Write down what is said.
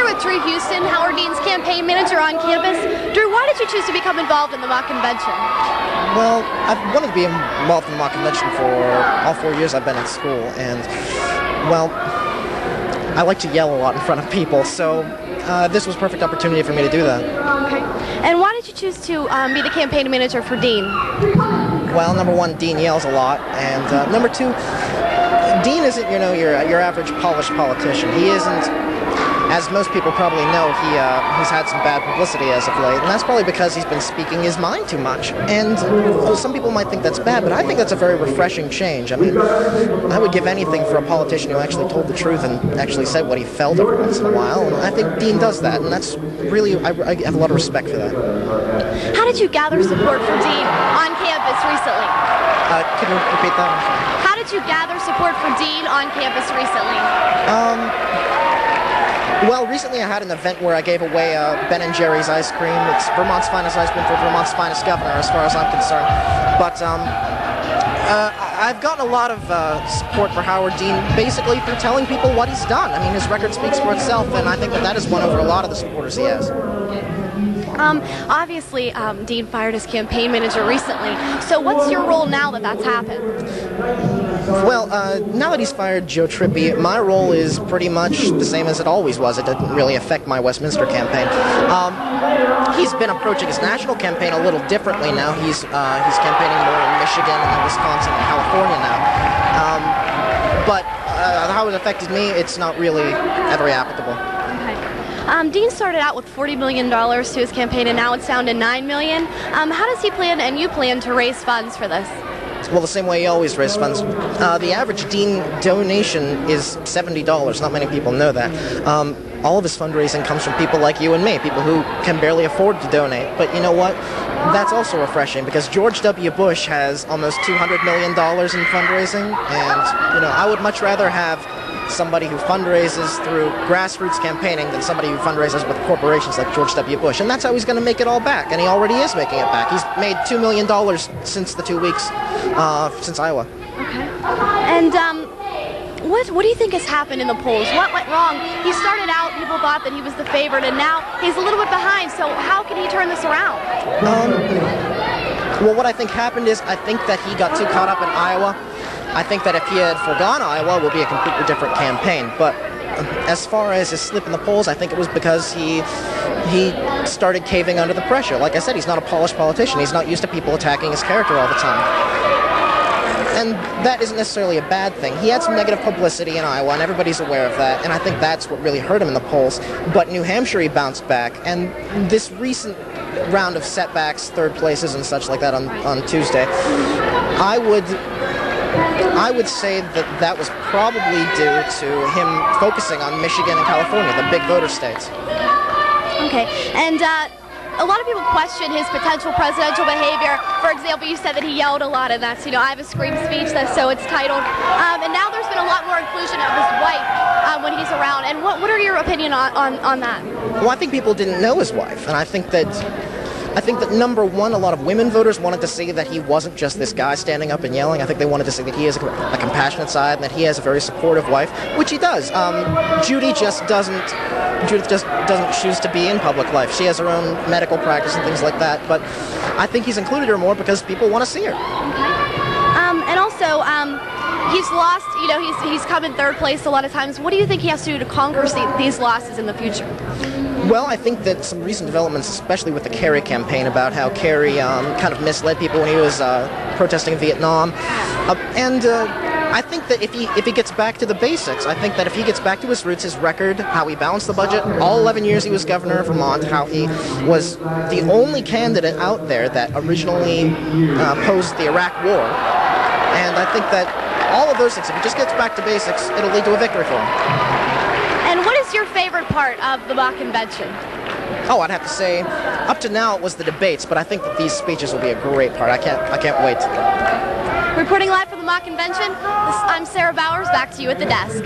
with Drew Houston, Howard Dean's campaign manager on campus. Drew, why did you choose to become involved in the mock convention? Well, I've wanted to be involved in the mock convention for all 4 years I've been in school, and, well, I like to yell a lot in front of people, so this was a perfect opportunity for me to do that. Okay. And why did you choose to be the campaign manager for Dean? Well, number one, Dean yells a lot, and number two, Dean isn't, your average polished politician. He isn't, as most people probably know, he's had some bad publicity as of late, and that's probably because he's been speaking his mind too much. And some people might think that's bad, but I think that's a very refreshing change. I mean, I would give anything for a politician who actually told the truth and actually said what he felt every once in a while, and I think Dean does that, and that's really, I have a lot of respect for that. How did you gather support for Dean on campus recently? Can you repeat that? How did you gather support for Dean on campus recently? Well, recently I had an event where I gave away Ben & Jerry's ice cream. It's Vermont's finest ice cream for Vermont's finest governor, as far as I'm concerned. But I've gotten a lot of support for Howard Dean, basically through telling people what he's done. I mean, his record speaks for itself, and I think that has won over a lot of the supporters he has. Obviously, Dean fired his campaign manager recently. So what's your role now that that's happened? Well, now that he's fired Joe Trippi, my role is pretty much the same as it always was. It didn't really affect my Westminster campaign. He's been approaching his national campaign a little differently now. He's campaigning more in Michigan and then Wisconsin and California now. But how it affected me, it's not really very applicable. Dean started out with $40 million to his campaign, and now it's down to $9 million. How does he plan, and you plan, to raise funds for this? Well, the same way he always raises funds. The average Dean donation is $70. Not many people know that. All of his fundraising comes from people like you and me, people who can barely afford to donate. But you know what? That's also refreshing, because George W. Bush has almost $200 million in fundraising, and I would much rather have somebody who fundraises through grassroots campaigning than somebody who fundraises with corporations like George W. Bush. And that's how he's going to make it all back, and he already is making it back. He's made $2 million since the 2 weeks since Iowa. Okay. And what do you think has happened in the polls? What went wrong? He started out, people thought that he was the favorite, and now he's a little bit behind. So how can he turn this around? Well, what I think happened is I think that he got too caught up in Iowa. I think that if he had forgone Iowa, it would be a completely different campaign. But as far as his slip in the polls, I think it was because he started caving under the pressure. Like I said, he's not a polished politician. He's not used to people attacking his character all the time. And that isn't necessarily a bad thing. He had some negative publicity in Iowa, and everybody's aware of that, and I think that's what really hurt him in the polls. But New Hampshire, he bounced back, and this recent round of setbacks, third places and such like that on Tuesday, I would say that was probably due to him focusing on Michigan and California, the big voter states. Okay, and a lot of people question his potential presidential behavior. For example, you said that he yelled a lot, and that's, I have a scream speech, so it's titled. And now there's been a lot more inclusion of his wife when he's around. And what are your opinion on that? Well, I think people didn't know his wife, and I think that number one, a lot of women voters wanted to see that he wasn't just this guy standing up and yelling. I think they wanted to see that he has a compassionate side and that he has a very supportive wife, which he does. Judith just doesn't choose to be in public life. She has her own medical practice and things like that. But I think he's included her more because people want to see her. Okay. And also, he's lost. He's come in third place a lot of times. What do you think he has to do to conquer these losses in the future? Well, I think that some recent developments, especially with the Kerry campaign, about how Kerry kind of misled people when he was protesting in Vietnam, and I think that if he gets back to the basics, I think that if he gets back to his roots, his record, how he balanced the budget, all 11 years he was governor of Vermont, how he was the only candidate out there that originally opposed the Iraq War, and I think that all of those things, if he just gets back to basics, it'll lead to a victory for him. And what is your favorite part of the mock convention? Oh, I'd have to say, up to now it was the debates, but I think that these speeches will be a great part. I can't wait. Reporting live from the mock convention, I'm Sarah Bowers. Back to you at the desk.